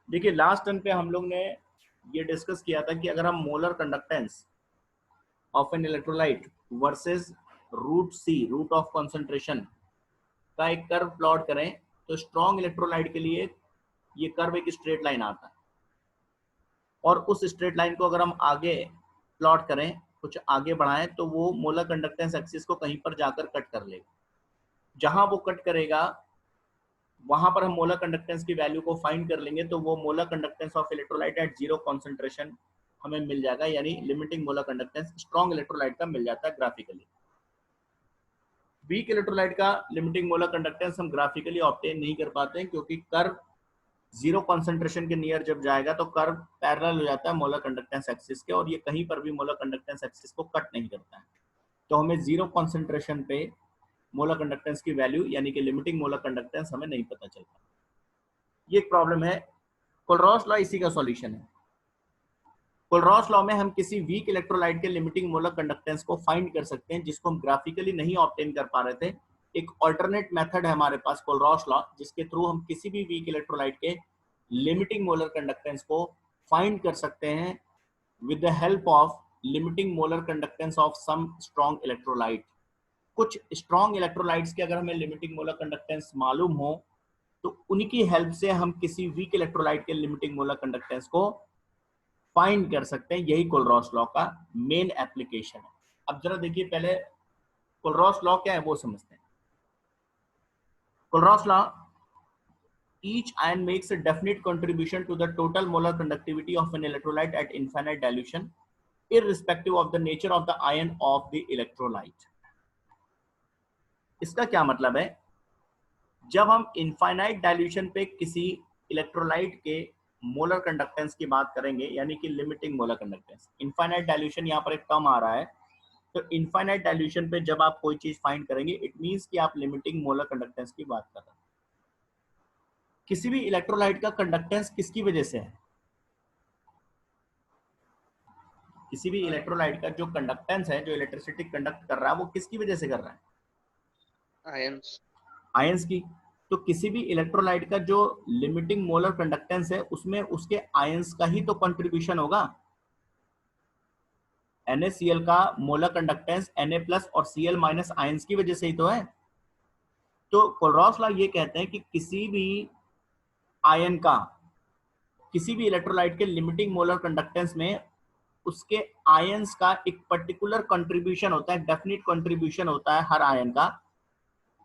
देखिए last turn पे हम लोग ने ये डिस्कस किया था कि अगर हम molar conductance of an electrolyte versus root C, root of concentration का एक कर्व प्लॉट करें तो स्ट्रॉन्ग इलेक्ट्रोलाइट के लिए ये कर्व एक स्ट्रेट लाइन आता है, और उस स्ट्रेट लाइन को अगर हम आगे प्लॉट करें, कुछ आगे बढ़ाएं, तो वो मोलर कंडक्टेंस एक्सिस को कहीं पर जाकर कट कर लेगा। जहां वो कट करेगा वहां पर हम मोलर कंडक्टेंस की वैल्यू को फाइंड कर लेंगे, तो वो molar conductance of electrolyte at zero concentration हमें मिल जाएगा, यानी limiting molar conductance strong electrolyte का मिल जाता है ग्राफिकली। वीक इलेक्ट्रोलाइट का लिमिटिंग मोलर कंडक्टेंस हम ग्राफिकली ऑब्टेन नहीं कर पाते हैं, क्योंकि कर्व जीरो कॉन्सेंट्रेशन के नियर जब जाएगा तो कर्व पैरेलल हो जाता है मोलर कंडक्टेंस एक्सिस के, और ये कहीं पर भी मोलर कंडक्टेंस एक्सिस को कट नहीं करता है। तो हमें जीरो कॉन्सेंट्रेशन पे मोलर कंडक्टेंस की वैल्यू यानी कि लिमिटिंग मोलर कंडक्टेंस हमें नहीं पता चलता। ये एक प्रॉब्लम है। कोलरॉस लॉ इसी का सॉल्यूशन है। कोलरॉस लॉ में हम किसी वीक इलेक्ट्रोलाइट के लिमिटिंग मोलर कंडक्टेंस को फाइंड कर सकते हैं, जिसको हम ग्राफिकली नहीं ऑब्टेन कर पा रहे थे। एक ऑल्टरनेट मेथड है हमारे पास कोलरॉस लॉ, जिसके थ्रू हम किसी भी वीक इलेक्ट्रोलाइट के लिमिटिंग मोलर कंडक्टेंस को फाइंड कर सकते हैं with the help of limiting molar conductance of some strong electrolyte. कुछ स्ट्रॉन्ग इलेक्ट्रोलाइट्स के अगर हमें लिमिटिंग मोलर कंडक्टेंस मालूम हो तो उनकी हेल्प से हम किसी वीक इलेक्ट्रोलाइट के लिमिटिंग मोलर कंडक्टेंस को फाइंड कर सकते हैं। यही कोलरॉस लॉ का मेन एप्लीकेशन है। अब जरा देखिए, पहले कोलरॉस लॉ क्या है वो समझते हैं। कोलरॉस law, each ion makes a definite contribution to the total molar conductivity of an electrolyte at infinite dilution, irrespective of the nature of the ion of the electrolyte। इसका क्या मतलब है? जब हम इनफाइनाइट डाइल्यूशन पे किसी इलेक्ट्रोलाइट के molar conductance की बात करेंगे, यानी कि limiting molar conductance, infinite dilution यहाँ पर एक टर्म आ रहा है, तो इनफाइनाइट डाइल्यूशन पे जब आप कोई चीज फाइंड करेंगे, इट मींस कि आप लिमिटिंग मोलर कंडक्टेंस की बात कर रहे हैं। किसी भी इलेक्ट्रोलाइट का कंडक्टेंस किसकी वजह से है? किसी भी इलेक्ट्रोलाइट का जो कंडक्टेंस है, जो इलेक्ट्रिसिटी कंडक्ट कर रहा है, वो किसकी वजह से कर रहा है? आयंस। आयंस की। तो किसी भी इलेक्ट्रोलाइट का जो लिमिटिंग मोलर कंडक्टेंस है, उसमें उसके आयंस का ही तो कंट्रीब्यूशन होगा। NaCl का मोलर कंडक्टेंस Na+ और Cl- आयंस की वजह से ही तो है। तो कोलरॉस लॉ ये कहते हैं कि किसी भी आयन का किसी भी इलेक्ट्रोलाइट के लिमिटिंग मोलर कंडक्टेंस में उसके आयंस का एक पर्टिकुलर कंट्रीब्यूशन होता है, डेफिनेट कंट्रीब्यूशन होता है हर आयन का,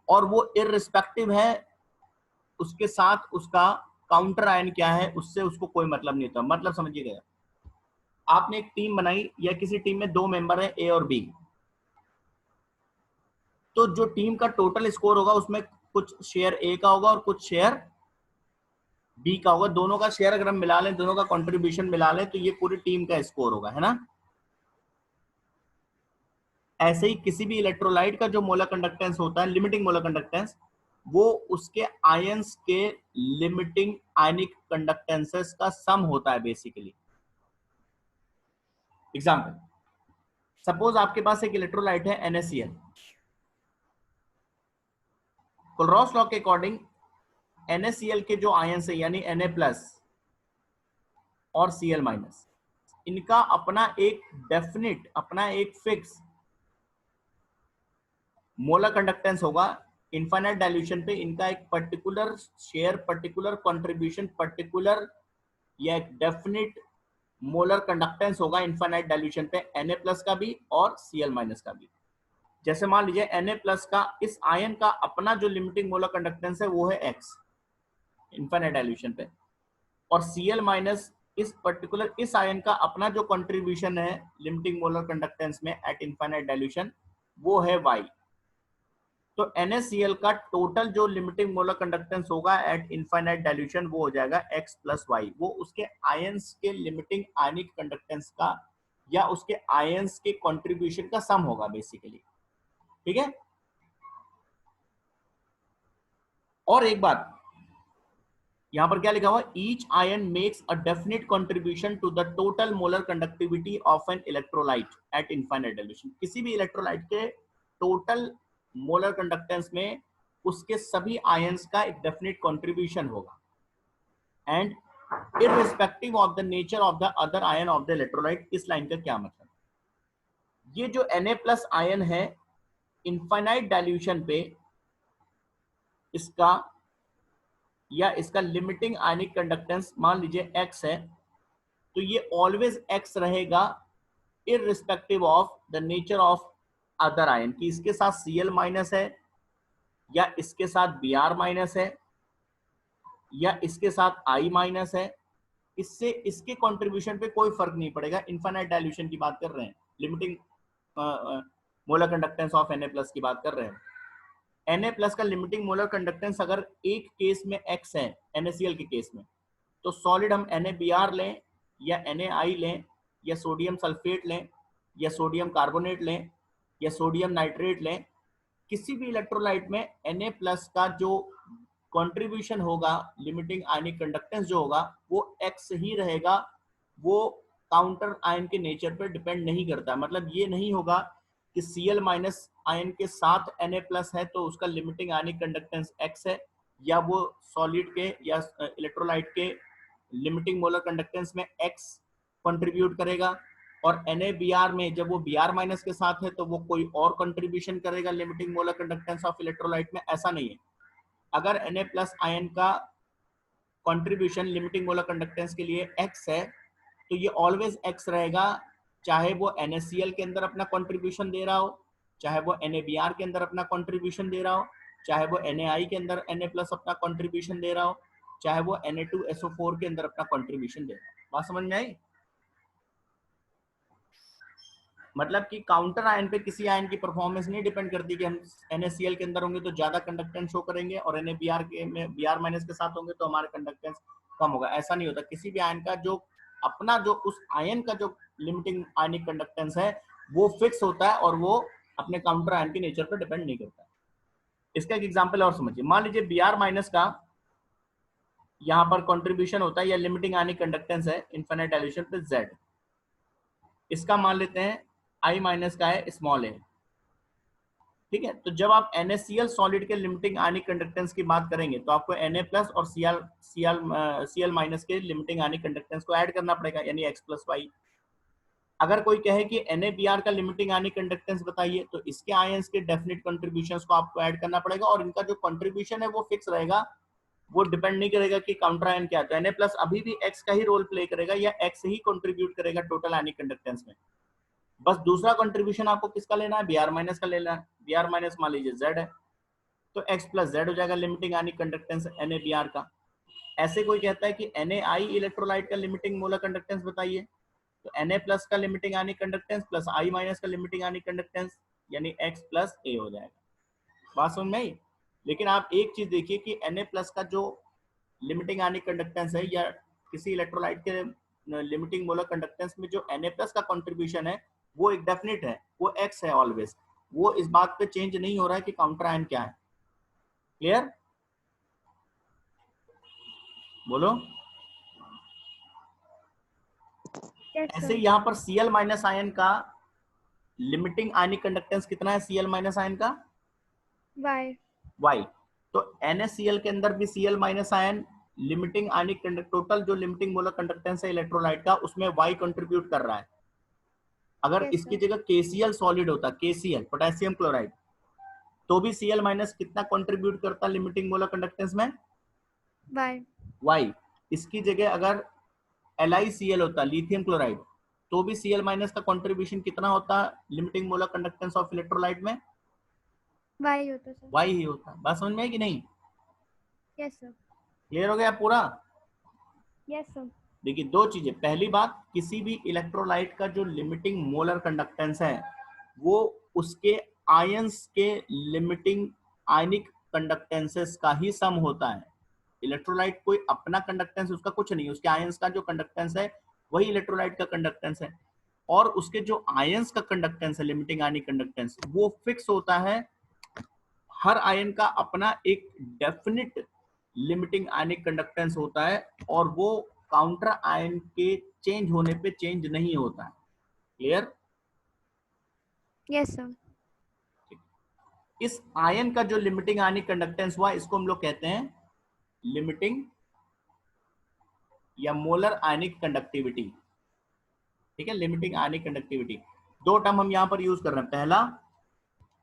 और वो इररिस्पेक्टिव है उसके साथ उसका काउंटर आयन क्या है, उससे उसको कोई मतलब नहीं होता। मतलब समझिएगा, आपने एक टीम बनाई या किसी टीम में दो मेंबर है A और B, तो जो टीम का टोटल स्कोर होगा उसमें कुछ शेयर A का होगा और कुछ शेयर B का होगा। दोनों का शेयर अगर हम मिला लें, दोनों का कंट्रीब्यूशन मिला लें, तो ये पूरी टीम का स्कोर होगा, है ना। ऐसे ही किसी भी इलेक्ट्रोलाइट का जो मोलर कंडक्टेंस होता है, लिमिटिंग मोलर कंडक्टेंस, वो उसके आयंस के लिमिटिंग आयनिक कंडक्टेंसेस का सम होता है बेसिकली। एग्जांपल, सपोज आपके पास एक इलेक्ट्रोलाइट है NaCl। कोलरॉस लॉ के अकॉर्डिंग NaCl के जो आयंस है, यानी Na+ और Cl-, इनका अपना एक डेफिनिट, अपना एक फिक्स मोलर कंडक्टेंस होगा। इनफाइनाइट डाइल्यूशन पे इनका एक particular share, particular contribution, particular या एक डेफिनिट मोलर कंडक्टेंस होगा इनफाइनाइट डाइल्यूशन पे, Na+ का भी और Cl- का भी। जैसे मान लीजिए Na+ का इस आयन का अपना जो लिमिटिंग मोलर कंडक्टेंस है वो है X इनफाइनाइट डाइल्यूशन पे, और Cl- इस पर्टिकुलर इस आयन का अपना जो कंट्रीब्यूशन है लिमिटिंग मोलर कंडक्टेंस में एट इनफाइनाइट डाइल्यूशन, वो है Y। तो NaCl का टोटल जो लिमिटिंग मोलर कंडक्टेंस होगा एट इनफाइनाइट डाइल्यूशन, वो हो जाएगा X+Y। वो उसके आयंस के लिमिटिंग आयनिक कंडक्टेंस का या उसके आयंस के कंट्रीब्यूशन का सम होगा बेसिकली। ठीक है। और एक बात, यहां पर क्या लिखा हुआ? Each ion makes a definite contribution to the total molar conductivity of an electrolyte at infinite dilution. किसी भी इलेक्ट्रोलाइट के टोटल मोलर कंडक्टेंस में उसके सभी आयंस का एक डेफिनेट कंट्रीब्यूशन होगा। And irrespective of the nature of the other ion of the electrolyte. इस लाइन का क्या मतलब? ये जो Na+ आयन है इनफाइनाइट डाइल्यूशन पे इसका या इसका लिमिटिंग आयनिक कंडक्टेंस मान लीजिए x है, तो ये ऑलवेज x रहेगा irrespective of the nature of other ion, कि इसके साथ Cl- है या इसके साथ Br- है या इसके साथ I- है, इससे इसके कंट्रीब्यूशन पे कोई फर्क नहीं पड़ेगा। इनफाइनाइट डाइल्यूशन की बात कर रहे हैं, limiting molar conductance of Na+ की बात कर रहे हैं। Na+ का लिमिटिंग मोलर कंडक्टेंस अगर एक केस में x है NaCl के केस में, तो सॉलिड हम NaBr लें या NaI लें या सोडियम सल्फेट लें या सोडियम कार्बोनेट लें या सोडियम नाइट्रेट लें, किसी भी इलेक्ट्रोलाइट में Na+ का जो कंट्रीब्यूशन होगा, लिमिटिंग आयनिक कंडक्टेंस जो होगा वो x ही रहेगा, वो काउंटर आयन के नेचर पर डिपेंड नहीं करता। मतलब ये नहीं होगा कि Cl- आयन के साथ Na+ है तो उसका लिमिटिंग आयनिक कंडक्टेंस x है, या वो सॉलिड के या इलेक्ट्रोलाइट के लिमिटिंग मोलर कंडक्टेंस में x कंट्रीब्यूट करेगा, और NaBr में जब वो Br- के साथ है तो वो कोई और कंट्रीब्यूशन करेगा limiting molar conductance of electrolyte में। ऐसा नहीं है। अगर Na+ आयन का कंट्रीब्यूशन लिमिटिंग मोलर कंडक्टेंस के लिए x है, तो ये ऑलवेज x रहेगा, चाहे वो NaCl के अंदर अपना कंट्रीब्यूशन दे रहा हो, चाहे वो NaBr के अंदर अपना कंट्रीब्यूशन दे रहा हो, चाहे वो NaI के अंदर Na+ अपना कंट्रीब्यूशन दे रहा हो, चाहे वो Na2SO4 के अंदर अपना कंट्रीब्यूशन दे रहा हो। बात समझ में आई? मतलब कि काउंटर आयन पे किसी आयन की परफॉर्मेंस नहीं डिपेंड करती कि हम NaCl के अंदर होंगे तो ज्यादा कंडक्टेंस शो करेंगे और NaBr के में Br- के साथ होंगे तो हमारा कंडक्टेंस कम होगा। ऐसा नहीं होता। किसी भी आयन का जो अपना जो उस आयन का जो लिमिटिंग आयनिक कंडक्टेंस है वो फिक्स होता है और वो अपने काउंटर आयन के नेचर पर डिपेंड नहीं करता। इसका एक एग्जाम्पल और समझिए। मान लीजिए Br- का यहाँ पर कॉन्ट्रीब्यूशन होता है या लिमिटिंग आयनिक कंडक्टेंस है इनफाइनाइट डाइल्यूशन पे Z। इसका मान लेते हैं I- का है स्मॉल a। ठीक है, तो जब आप NaCl सॉलिड के लिमिटिंग आयनिक कंडक्टेंस की बात करेंगे तो आपको Na+ और Cl- के लिमिटिंग आयनिक कंडक्टेंस को ऐड करना पड़ेगा, यानी x+y। अगर कोई कहे कि NaBr का लिमिटिंग आयनिक कंडक्टेंस बताइए, तो इसके आयंस के डेफिनेट कंट्रीब्यूशंस को आपको ऐड करना पड़ेगा और इनका जो कंट्रीब्यूशन है वो फिक्स रहेगा, वो डिपेंड नहीं करेगा कि काउंटर आयन क्या है। तो Na+ अभी भी x का ही रोल प्ले करेगा या x ही कंट्रीब्यूट करेगा टोटल आयनिक कंडक्टेंस में। बस दूसरा कंट्रीब्यूशन आपको किसका लेना है? Br- का लेना है। Br- मान लीजिए Z है, तो x+Z हो जाएगा लिमिटिंग आयनिक कंडक्टेंस NaBr का। ऐसे कोई कहता है कि NaI इलेक्ट्रोलाइट का लिमिटिंग मोलर कंडक्टेंस बताइए, तो Na+ का limiting ionic conductance plus I- का लिमिटिंग आयनिक कंडक्टेंस यानी x+A हो जाएगा। बात समझ में आई? लेकिन आप एक चीज देखिए कि Na+ का जो लिमिटिंग आयनिक कंडक्टेंस है या किसी इलेक्ट्रोलाइट के लिमिटिंग मोलर कंडक्टेंस में जो Na+ का कंट्रीब्यूशन है वो एक डेफिनेट है, वो x है ऑलवेज। वो इस बात पे चेंज नहीं हो रहा है कि काउंटर आयन क्या है। क्लियर? बोलो। ऐसे यहाँ पर Cl- आयन का लिमिटिंग आयनिक कंडक्टेंस कितना है? Cl- आयन का y। तो NaCl के अंदर भी Cl- आयन लिमिटिंग आयनिक कंडक्ट, टोटल जो लिमिटिंग मोलर कंडक्टेंस है इलेक्ट्रोलाइट का उसमें y कंट्रीब्यूट कर रहा है। अगर इसकी जगह KCl सॉलिड होता, KCl पोटेशियम क्लोराइड, तो भी Cl- कितना कंट्रीब्यूट करता लिमिटिंग मोलर कंडक्टेंस में? y। इसकी जगह अगर LiCl होता, लिथियम क्लोराइड, तो भी Cl- का कंट्रीब्यूशन कितना होता limiting molar conductance of electrolyte में? y ही होता। बात समझ में है कि नहीं? क्लियर हो गया पूरा? देखिए दो चीजें। पहली बात, किसी भी इलेक्ट्रोलाइट का जो लिमिटिंग मोलर कंडक्टेंस है वो उसके आयंस के लिमिटिंग आयनिक कंडक्टेंसेस का ही सम होता है। इलेक्ट्रोलाइट कोई अपना कंडक्टेंस उसका कुछ नहीं, उसके आयंस का जो कंडक्टेंस है वही इलेक्ट्रोलाइट का कंडक्टेंस है, और उसके जो आयंस का कंडक्टेंस है लिमिटिंग आयनिक कंडक्टेंस वो फिक्स होता है। हर आयन का अपना एक डेफिनिट लिमिटिंग आयनिक कंडक्टेंस होता है और वो काउंटर आयन के चेंज होने पे चेंज नहीं होता है। क्लियर? Yes sir. इस आयन का जो लिमिटिंग आयनिक कंडक्टेंस हुआ इसको हम लोग कहते हैं लिमिटिंग या मोलर आयनिक कंडक्टिविटी। ठीक है, लिमिटिंग आयनिक कंडक्टिविटी, दो टर्म हम यहाँ पर यूज कर रहे हैं। पहला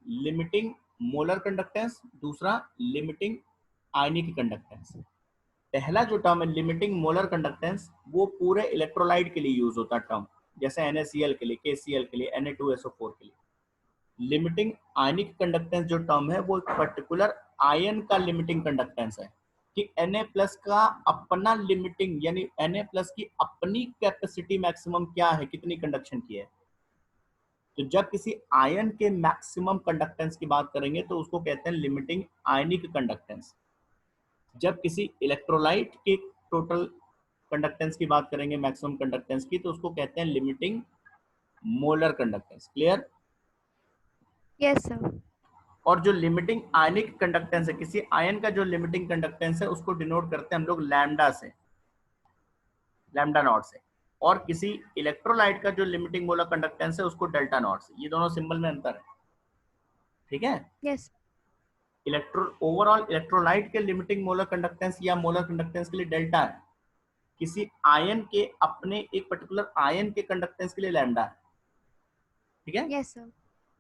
लिमिटिंग मोलर कंडक्टेंस, दूसरा लिमिटिंग आयनिक कंडक्टेंस। पहला जो टर्म है लिमिटिंग मोलर कंडक्टेंस, वो पूरे इलेक्ट्रोलाइट के लिए यूज होता है टर्म, जैसे NaCl के लिए, KCl के लिए, Na2SO4 के लिए। लिमिटिंग आयनिक कंडक्टेंस जो टर्म है वो एक पर्टिकुलर आयन का लिमिटिंग कंडक्टेंस है कि Na+ का अपना लिमिटिंग, यानी Na+ की अपनी कैपेसिटी मैक्सिमम क्या है, कितनी कंडक्शन की है। तो जब किसी आयन के मैक्सिमम कंडक्टेंस की बात करेंगे तो उसको कहते हैं लिमिटिंग आयनिक कंडक्टेंस। जब किसी इलेक्ट्रोलाइट के टोटल कंडक्टेंस की बात करेंगे, मैक्सिमम कंडक्टेंस की, तो उसको कहते हैं limiting molar conductance. Clear? Yes, sir. और जो लिमिटिंग आयनिक कंडक्टेंस है, किसी आयन का जो लिमिटिंग कंडक्टेंस है उसको डिनोट करते हैं हम लोग लैम्डा से, लैम्डा नॉट से। और किसी इलेक्ट्रोलाइट का जो लिमिटिंग मोलर कंडक्टेंस है उसको डेल्टा नॉट से। ये दोनों सिंबल में अंतर है। ठीक है? Yes. ओवरऑल इलेक्ट्रोलाइट के लिमिटिंग मोलर कंडक्टेंस या मोलर कंडक्टेंस के लिए डेल्टा है, किसी आयन के अपने एक पर्टिकुलर आयन के कंडक्टेंस के लिए लैम्डा है। ठीक है? Yes, sir.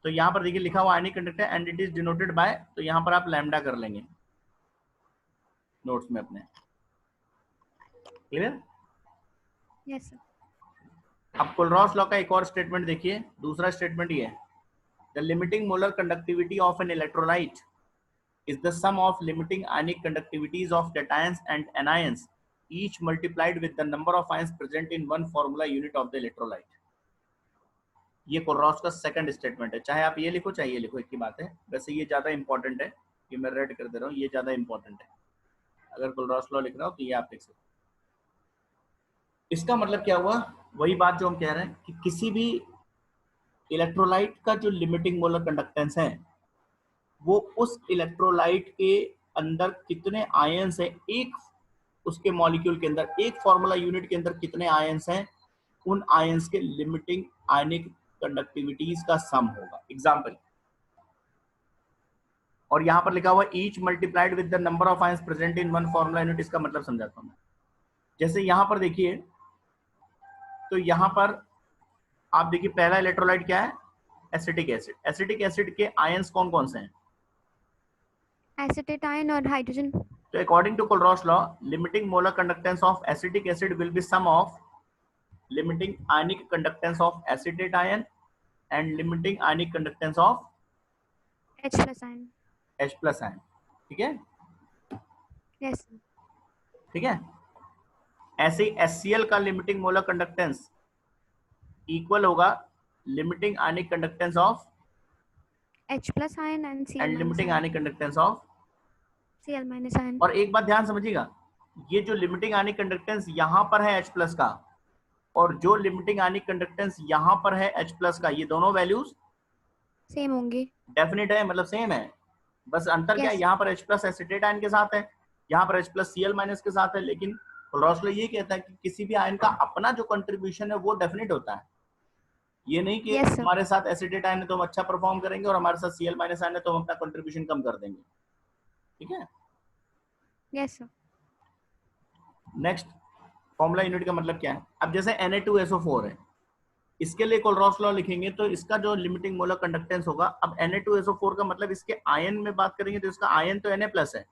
तो यहाँ पर देखिए लिखा हुआ ionic conductor and it is denoted by, तो यहाँ पर आप लैम्डा कर लेंगे नोट्स में अपने। क्लियर? Yes, sir. अब कोलरॉस लॉ का एक और स्टेटमेंट देखिए, दूसरा स्टेटमेंट ये है, the limiting molar conductivity of an electrolyte is the sum of limiting ionic conductivities of cations and anions, each multiplied with the number of ions present in one formula unit of the electrolyte। ये कोलरॉस का second statement है। चाहे आप ये लिखो चाहे ये लिखो, एक ही बात है। वैसे ये ज्यादा इंपॉर्टेंट है, ये मैं रेड कर दे रहा हूँ, ये ज्यादा इंपॉर्टेंट है। अगर कोलरॉस लॉ लिख रहा हो तो ये आप लिख सकते हो। इसका मतलब क्या हुआ, वही बात जो हम कह रहे हैं कि किसी भी इलेक्ट्रोलाइट का जो लिमिटिंग मोलर कंडक्टेंस है वो उस इलेक्ट्रोलाइट के अंदर कितने आयंस हैं, एक उसके मॉलिक्यूल के अंदर, एक फॉर्मूला यूनिट के अंदर कितने आयंस हैं, उन आयंस के लिमिटिंग आयनिक कंडक्टिविटीज का सम होगा। एग्जांपल, और यहां पर लिखा हुआ each multiplied with the number of ions present in one formula unit. इसका मतलब समझाता हूं। जैसे यहां पर देखिए, तो यहां पर आप देखिए पहला इलेक्ट्रोलाइट क्या है, एसिटिक एसिड। एसिटिक एसिड के आयंस कौन कौन से हैं? Acetate ion or hydrogen. So according to Kohlrausch law, limiting molar conductance of acetic acid will be sum of limiting ionic conductance of acetate ion and limiting ionic conductance of H plus ion. H plus ion। ठीक है? Yes, sir. ठीक है? ऐसे ही HCl का limiting molar conductance equal होगा limiting ionic conductance of H plus ion and Cl and minus limiting ion. Ionic conductance of. Cl minus ion. और एक बात ध्यान समझिएगा, ये जो लिमिटिंग आयनिक कंडक्टेंस यहाँ पर है H प्लस का, और जो लिमिटिंग आयनिक कंडक्टेंस यहाँ पर है H प्लस का, ये दोनों वैल्यूज Same होंगे. डेफिनेट है, मतलब सेम है। बस अंतर क्या है, Yes. यहाँ पर H प्लस एसिटेट आयन के साथ है, यहाँ पर H प्लस Cl माइनस के साथ है। लेकिन कोलरॉस लॉ ये कहता है कि किसी भी आयन का अपना जो कंट्रीब्यूशन है वो डेफिनेट होता है। ये नहीं कि Yes, sir. हमारे साथ एसिटेट आयन है तो हम अच्छा परफॉर्म करेंगे और हमारे साथ Cl माइनस आयन है तो हम अपना कंट्रीब्यूशन कम कर देंगे। ठीक है? Yes, sir. Next, formula unit का मतलब क्या है। अब जैसे Na2SO4 है, इसके लिए कोलरॉस लॉ लिखेंगे तो इसका जो लिमिटिंग मोलर कंडक्टेंस होगा, अब Na2SO4 का मतलब इसके आयन में बात करेंगे तो इसका आयन तो Na प्लस है,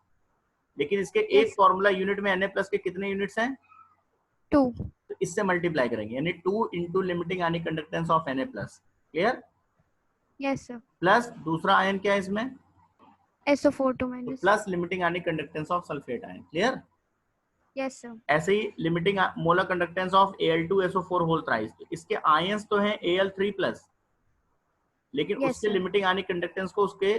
लेकिन इसके एक Yes. फॉर्मूला यूनिट में Na प्लस के कितने यूनिट्स हैं? 2. तो इससे मल्टीप्लाई करेंगे, यानी 2 into limiting ionic conductance of Na plus. Clear? Yes, sir. Plus दूसरा आयन क्या है इसमें, SO4 2 तो minus. Plus limiting ionic conductance of sulphate ion. Clear? Yes, sir. ऐसे ही limiting molar conductance of Al2SO4 whole thrice. इसके ions तो हैं Al3 प्लस, लेकिन Yes, उसके sir. लिमिटिंग आयनिक कंडक्टेंस को उसके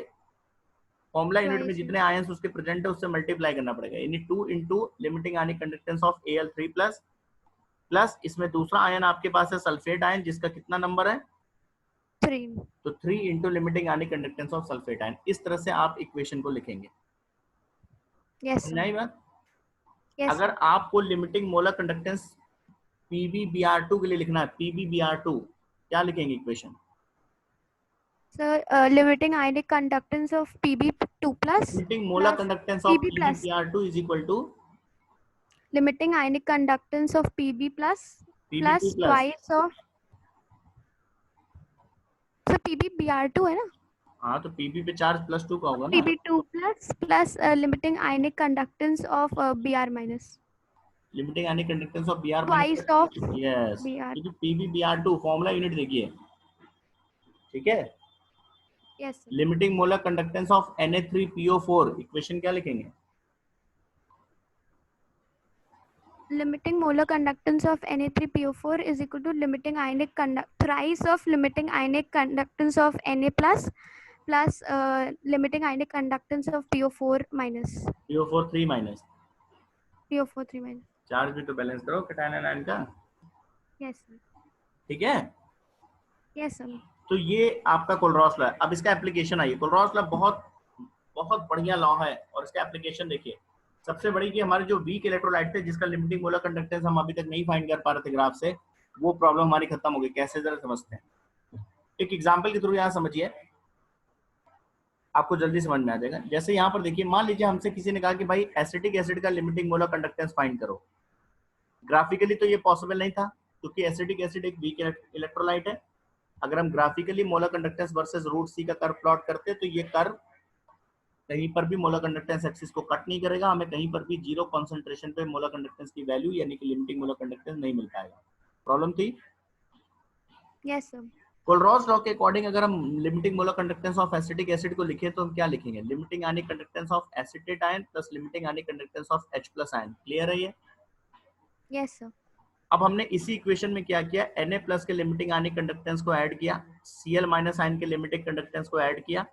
फॉर्मूला यूनिट में Twice. जितने आयंस उसके प्रेजेंट है उससे मल्टीप्लाई करना पड़ेगा, यानी 2 into limiting ionic conductance of Al3 plus, plus इसमें दूसरा आयन आपके पास है सल्फेट आयन, जिसका कितना नंबर है, 3. तो 3 into limiting ionic conductance of sulphate ion. इस तरह से आप इक्वेशन को लिखेंगे। Yes, sir. नहीं बात? Yes, अगर sir. आपको लिमिटिंग मोलर कंडक्टेंस PbBr2 के लिए लिखना है, PbBr2 क्या लिखेंगे equation? Sir, limiting ionic conductance of Pb2 plus limiting molar plus conductance of Pb plus. PbBr2 is equal to limiting ionic conductance of Pb plus Pb2 plus plus, twice of, so Pb Br2 है ना, हाँ तो Pb पे charge +2 का होगा ना, Pb2 plus limiting ionic conductance of Br minus limiting ionic conductance of Br twice minus. of yes, Br. क्योंकि PbBr2 formula unit देखिए, ठीक है। Yes sir. Limiting molar conductance of Na3PO4, equation क्या लिखेंगे? Limiting molar conductance of Na3PO4 is equal to limiting ionic thrice of limiting ionic conductance of Na plus plus limiting ionic conductance of PO4 minus PO4 3 minus, PO4 3 minus. Charge भी तो balance करो cation anion का, Yes sir. ठीक है। Yes sir. तो ये आपका कोलरॉस law है। अब इसका एप्लीकेशन आइए, कोलरॉस लॉ बहुत बहुत बढ़िया लॉ है और इसका एप्लीकेशन देखिए। सबसे बड़ी कि हमारे जो वीक इलेक्ट्रोलाइट थे जिसका लिमिटिंग मोलर कंडक्टेंस हम अभी तक नहीं फाइंड कर पा रहे थे ग्राफ से, वो प्रॉब्लम हमारी खत्म हो गई। कैसे, जरा समझते हैं। एक एग्जांपल के थ्रू यहाँ समझिए, आपको जल्दी समझ में आ जाएगा। जैसे यहाँ पर देखिए, मान लीजिए हमसे किसी ने कहा कि भाई एसिटिक एसिड का लिमिटिंग मोलर कंडक्टेंस फाइंड करो। ग्राफिकली तो ये पॉसिबल नहीं था क्योंकि एसिटिक एसिड एक वीक इलेक्ट्रोलाइट है। अगर हम graphically molar conductance versus root C का कर्व प्लॉट करते तो ये कर्व कहीं पर भी मोलर कंडक्टेंस एक्सिस को कट नहीं करेगा, हमें कहीं पर भी जीरो कंसंट्रेशन पे मोलर कंडक्टेंस की वैल्यू यानी कि लिमिटिंग मोलर कंडक्टेंस नहीं मिल पाएगा। प्रॉब्लम थी। Yes sir. कोलरॉस लॉ के अकॉर्डिंग अगर हम limiting molar conductance of acetic acid को लिखें तो हम क्या लिखेंगे? Limiting ionic conductance of acetate ion plus limiting ionic conductance of H+ ion. Clear है ये? Yes sir. अब हमने इसी इक्वेशन में क्या किया, Na+ के लिमिटिंग आयनिक कंडक्टेंस को ऐड किया, Cl- आयन के लिमिटिंग कंडक्टेंस को ऐड किया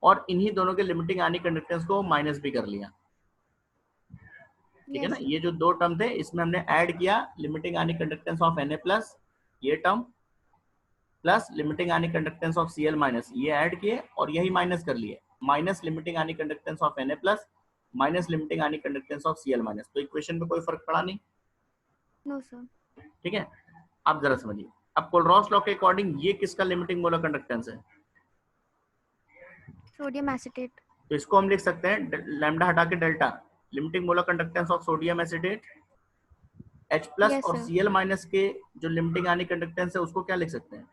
और इन्हीं दोनों के लिमिटिंग आयनिक कंडक्टेंस को माइनस भी कर लिया। ठीक है Yes ना? sir. ये जो दो टर्म थे इसमें हमने ऐड किया limiting ionic conductance of Na+, ये term plus limiting ionic conductance of Cl-, ये ऐड किए और यही माइनस कर लिए, minus limiting ionic conductance of Na+ minus limiting ionic conductance of Cl-। तो इक्वेशन में कोई फर्क पड़ा नहीं। No sir. ठीक है, अब जरा समझिए। अब कोलरॉस लॉ के अकॉर्डिंग ये किसका लिमिटिंग मोलर कंडक्टेंस है? Sodium acetate. तो इसको हम लिख सकते हैं लैम्डा हटा के delta, limiting molar conductance of sodium acetate H+ Yes और sir. Cl- के जो लिमिटिंग आयनिक कंडक्टेंस है उसको क्या लिख सकते हैं?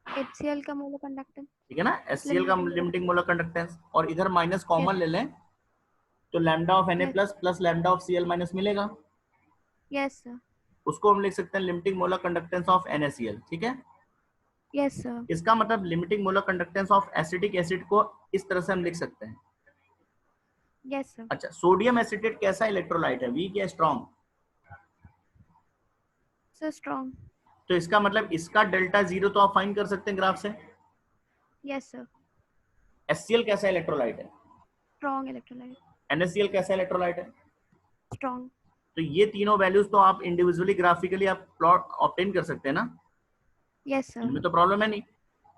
HCl का molar conductance. ठीक है ना, HCl का लिमिटिंग मोलर कंडक्टेंस, और इधर माइनस कॉमन ले लें तो lambda of Na+ plus lambda of Cl- मिलेगा। Yes sir. उसको हम लिख सकते हैं limiting molar conductance of NaCl। ठीक है, Yes sir. इसका मतलब limiting molar conductance of acetic acid को इस तरह से हम लिख सकते हैं। Yes sir. अच्छा, सोडियम एसिटेट कैसा इलेक्ट्रोलाइट है, वीक या स्ट्रॉन्ग? So strong. तो इसका मतलब इसका डेल्टा 0 तो आप फाइंड कर सकते हैं ग्राफ से। Yes sir. HCl कैसा इलेक्ट्रोलाइट है? Strong electrolyte. NaCl कैसा इलेक्ट्रोलाइट है? Strong. तो ये तीनों वैल्यूज तो आप इंडिविजुअली ग्राफिकली आप प्लॉट ऑब्टेन कर सकते हैं ना, Yes sir. इनमें तो प्रॉब्लम है नहीं।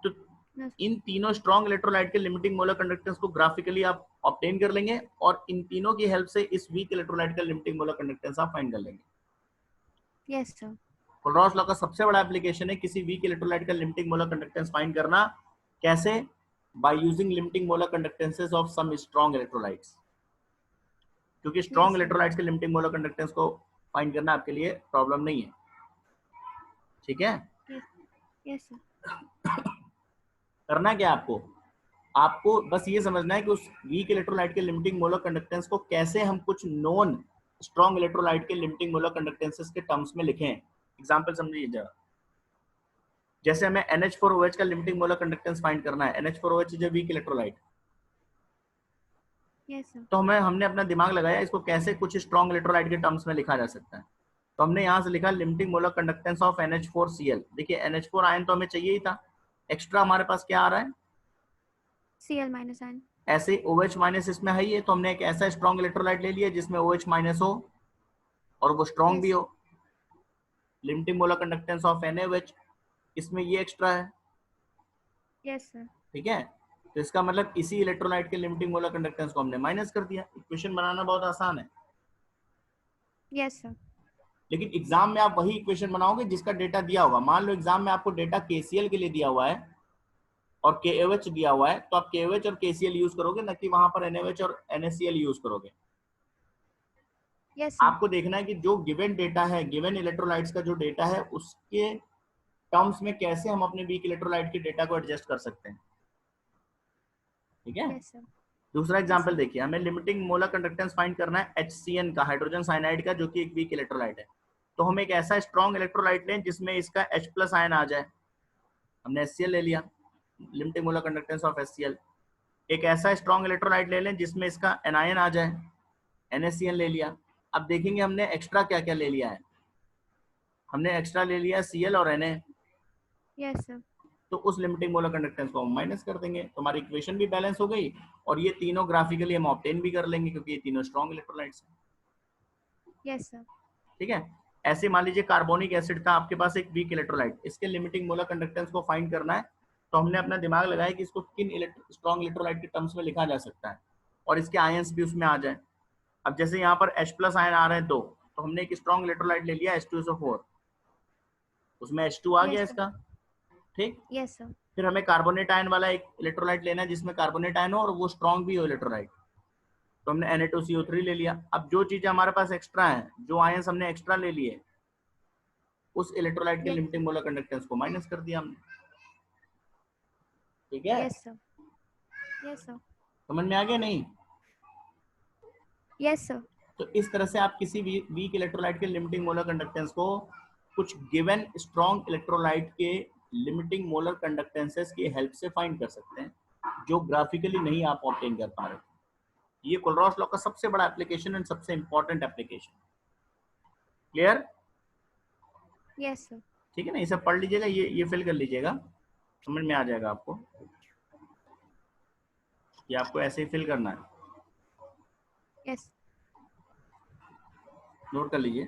तो Yes. इन तीनों स्ट्रॉन्ग इलेक्ट्रोलाइट के लिमिटिंग मोलर कंडक्टेंस को ग्राफिकली आप ऑब्टेन कर लेंगे और इन तीनों की हेल्प से इस वीक इलेक्ट्रोलाइट का लिमिटिंग मोलर कंडक्टेंस आप फाइंड कर लेंगे। Yes sir. कोलरॉस लॉ का सबसे बड़ा एप्लीकेशन है किसी वीक इलेक्ट्रोलाइट का लिमिटिंग मोलर कंडक्टेंस फाइंड करना। कैसे? By using limiting molar conductances of some strong electrolytes, क्योंकि स्ट्रॉन्ग Yes, sir. इलेक्ट्रोलाइट्स के लिमिटिंग मोलर कंडक्टेंस को फाइंड करना आपके लिए प्रॉब्लम नहीं है। ठीक है, Yes sir. करना क्या आपको, आपको बस ये समझना है कि उस वीक इलेक्ट्रोलाइट के लिमिटिंग मोलर कंडक्टेंस को कैसे हम कुछ नॉन स्ट्रॉन्ग इलेक्ट्रोलाइट के लिमिटिंग मोलर कंडक्टेंसेस के टर्म्स में लिखें। एग्जांपल समझिए जरा, जैसे हमें NH4OH का लिमिटिंग मोलर कंडक्टेंस फाइंड करना है, NH4OH is a weak electrolyte, Yes sir. तो हमने अपना दिमाग लगाया इसको कैसे कुछ स्ट्रॉन्ग इलेक्ट्रोलाइट के टर्म्स में लिखा जा सकता है। तो हमने यहाँ से लिखा limiting molar conductance of NH4Cl। देखिए NH4 आयन तो हमें चाहिए ही था, एक्स्ट्रा हमारे पास क्या आ रहा है, Cl minus ion. ऐसे OH- इसमें है ही है, तो हमने एक ऐसा स्ट्रॉन्ग इलेक्ट्रोलाइट ले लिया जिसमें OH- हो और वो स्ट्रॉन्ग Yes. भी हो। Limiting molar conductance of NaOH, इसमें ये एक्स्ट्रा है। Yes sir. ठीक है, तो इसका मतलब इसी इलेक्ट्रोलाइट के लिमिटिंग मोलर कंडक्टेंस को हमने माइनस कर दिया। इक्वेशन बनाना बहुत आसान है, Yes sir. लेकिन एग्जाम में आप वही इक्वेशन बनाओगे जिसका डेटा दिया होगा। मान लो एग्जाम में आपको डेटा KCl के लिए दिया हुआ है और KOH दिया हुआ है, तो आप KOH और KCl यूज करोगे, न कि वहां पर NaOH और NaCl यूज करोगे। Yes, sir. आपको देखना है कि जो गिवन डेटा है, गिवन इलेक्ट्रोलाइट्स का जो डेटा है, उसके टर्म्स में कैसे हम अपने वीक इलेक्ट्रोलाइट के डेटा को एडजस्ट कर सकते हैं। ठीक है। Yes, sir. दूसरा एग्जांपल sir. देखिए, हमें लिमिटिंग मोलर कंडक्टेंस फाइंड करना है HCN का, हाइड्रोजन साइनाइड का, जो कि एक वीक इलेक्ट्रोलाइट है। तो हम एक ऐसा स्ट्रॉन्ग इलेक्ट्रोलाइट लें जिसमें इसका H+ आयन आ जाए। हमने HCl ले लिया, limiting molar conductance of HCl। एक ऐसा स्ट्रॉन्ग इलेक्ट्रोलाइट ले लें जिसमें इसका एनायन आ जाए, NaCl ले लिया। अब देखेंगे हमने एक्स्ट्रा क्या क्या ले लिया है। हमने एक्स्ट्रा ले लिया Cl और Na, Yes, sir. तो उस लिमिटिंग मोलर कंडक्टेंस को हम माइनस कर देंगे, तो हमारी इक्वेशन भी बैलेंस हो गई और ये तीनों ग्राफिकली हम ऑब्टेन भी कर लेंगे क्योंकि ये तीनों स्ट्रॉन्ग इलेक्ट्रोलाइट्स हैं। Yes, sir. ठीक है। ऐसे मान लीजिए कार्बोनिक एसिड था आपके पास, एक वीक इलेक्ट्रोलाइट, इसके लिमिटिंग मोलर कंडक्टेंस को फाइंड करना है, तो हमने अपना दिमाग लगाया कि इसको किन स्ट्रॉन्ग इलेक्ट्रोलाइट के टर्म्स में लिखा जा सकता है और इसके आयंस भी उसमें आ जाए। अब जैसे यहाँ पर H+ आयन आ रहे हैं 2, तो हमने एक स्ट्रॉन्ग इलेक्ट्रोलाइट ले लिया H2SO4, उसमें H2 आ गया Yes, sir. इसका। ठीक। Yes, sir. फिर हमें कार्बोनेट आयन वाला एक इलेक्ट्रोलाइट लेना है जिसमें कार्बोनेट आयन हो और वो स्ट्रॉन्ग भी हो इलेक्ट्रोलाइट, तो हमने Na2CO3 ले लिया। अब जो चीजें हमारे पास एक्स्ट्रा है, जो आयंस हमने एक्स्ट्रा ले लिए, उस इलेक्ट्रोलाइट के Yes. लिमिटिंग मोलर कंडक्टेंस को माइनस कर दिया हमने। ठीक है। Yes, sir. Yes, sir. समझ में आ गया नहीं? Yes, sir. तो इस तरह से आप किसी भी वीक इलेक्ट्रोलाइट के लिमिटिंग मोलर कंडक्टेंस को कुछ गिवन स्ट्रॉन्ग इलेक्ट्रोलाइट के लिमिटिंग मोलर कंडक्टेंसेस की हेल्प से फाइंड कर सकते हैं, जो ग्राफिकली नहीं आप ऑब्टेन कर पा रहे। ये कोलरॉस लॉ का सबसे बड़ा एप्लीकेशन एंड सबसे important application. Clear? Yes, sir. ठीक है ना, इसे पढ़ लीजिएगा, ये फिल कर लीजिएगा, समझ में आ जाएगा आपको। ये आपको ऐसे ही फिल करना है, Yes. नोट कर लीजिए।